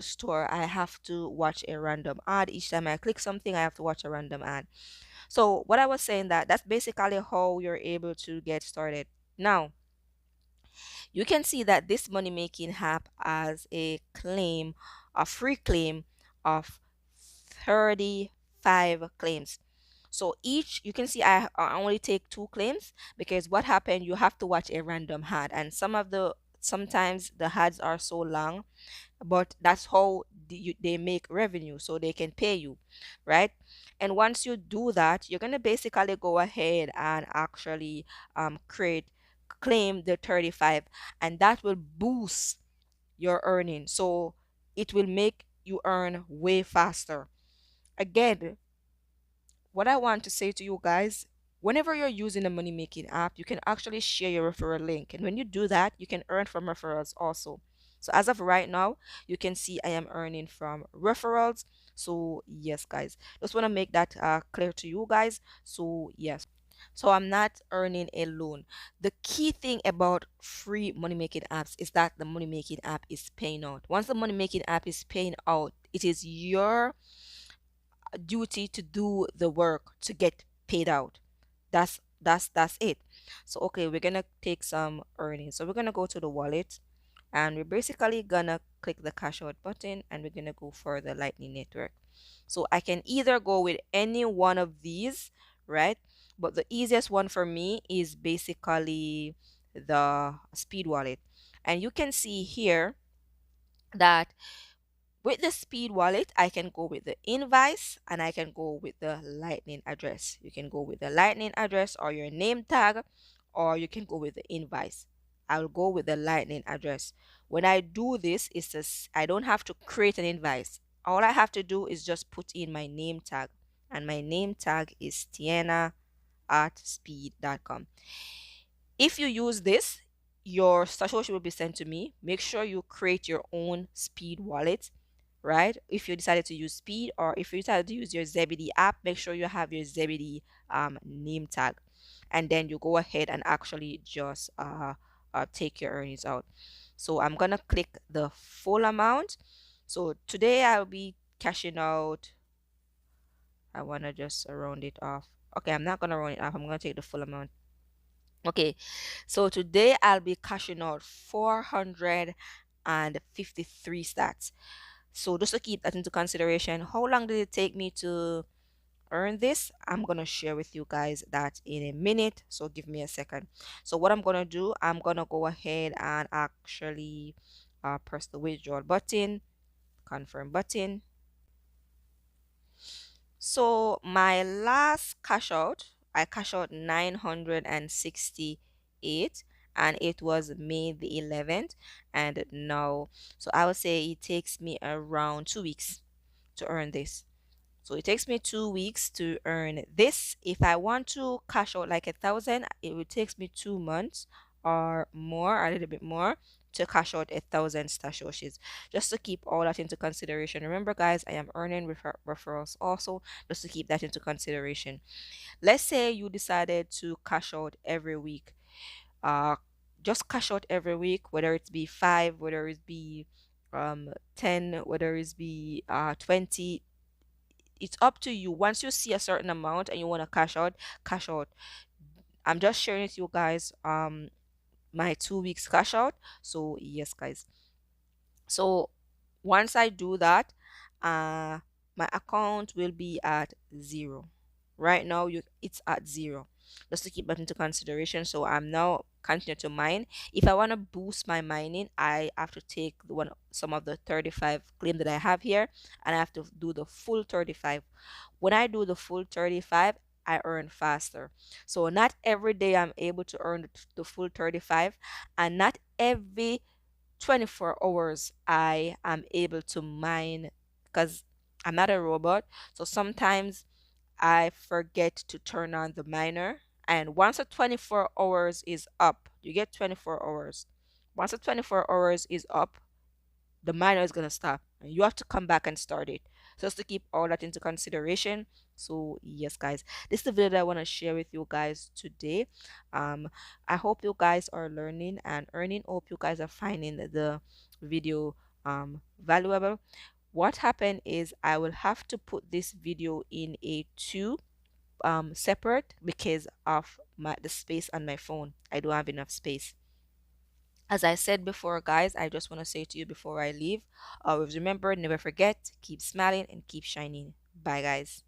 store, I have to watch a random ad. Each time I click something, I have to watch a random ad. So what I was saying, that's basically how you're able to get started. Now, you can see that this money making app has a free claim of 35 claims. So each, you can see I only take two claims because what happened, you have to watch a random ad, and sometimes the ads are so long, but that's how they make revenue, so they can pay you, right? And once you do that, you're gonna basically go ahead and actually create claim the 35, and that will boost your earning, so it will make you earn way faster. Again, what I want to say to you guys, whenever you're using a money making app, you can actually share your referral link. And when you do that, you can earn from referrals also. So as of right now, you can see I am earning from referrals. So yes, guys, just want to make that clear to you guys. So yes. So I'm not earning alone. The key thing about free money making apps is that the money making app is paying out. Once the money making app is paying out, it is your duty to do the work to get paid out. That's it. So okay, we're gonna take some earnings. So we're gonna go to the wallet, and we're basically gonna click the cash out button, and we're gonna go for the Lightning Network. So I can either go with any one of these, right? But the easiest one for me is basically the Speed Wallet. And you can see here that with the Speed Wallet, I can go with the invoice and I can go with the Lightning address. You can go with the Lightning address or your name tag, or you can go with the invoice. I'll go with the Lightning address. When I do this, I don't have to create an invoice. All I have to do is just put in my name tag, and my name tag is Tyanna at speed.com. If you use this, your satoshi will be sent to me. Make sure you create your own Speed wallet, right? If you decided to use Speed, or if you decided to use your Zebedee app, make sure you have your Zebedee name tag, and then you go ahead and actually just take your earnings out. So I'm gonna click the full amount. So today I'll be cashing out. I wanna just round it off. Okay, I'm not gonna round it off. I'm gonna take the full amount. Okay, so today I'll be cashing out 453 stats. So just to keep that into consideration, how long did it take me to earn this? I'm gonna share with you guys that in a minute. So give me a second. So what I'm gonna do, I'm gonna go ahead and actually press the withdrawal button, confirm button. So my last cash out, I cash out 968, and it was May the 11th. And now, so I would say it takes me around 2 weeks to earn this. So it takes me 2 weeks to earn this. If I want to cash out like 1,000, it would take me 2 months or more, a little bit more, to cash out 1,000 stashoshis. Just to keep all that into consideration. Remember, guys, I am earning referrals also, just to keep that into consideration. Let's say you decided to cash out every week. Uh, just cash out every week, whether it be five, whether it be 10, whether it be 20. It's up to you. Once you see a certain amount and you want to cash out, cash out. I'm just sharing with you guys my 2 weeks cash out. So yes, guys. So once I do that, my account will be at zero. Right now, it's at zero. Just to keep that into consideration. So I'm now continue to mine. If I want to boost my mining, I have to take some of the 35 claim that I have here, and I have to do the full 35. When I do the full 35, I earn faster. So not every day I'm able to earn the full 35, and not every 24 hours I am able to mine, because I'm not a robot. So sometimes I forget to turn on the miner. And once the 24 hours is up, you get 24 hours. Once the 24 hours is up, the miner is going to stop and you have to come back and start it. So just to keep all that into consideration. So yes, guys, this is the video that I want to share with you guys today. I hope you guys are learning and earning. Hope you guys are finding the video valuable. What happened is I will have to put this video in a two separate because of the space on my phone. I don't have enough space. As I said before, guys, I just want to say to you before I leave, always remember, never forget, keep smiling and keep shining. Bye, guys.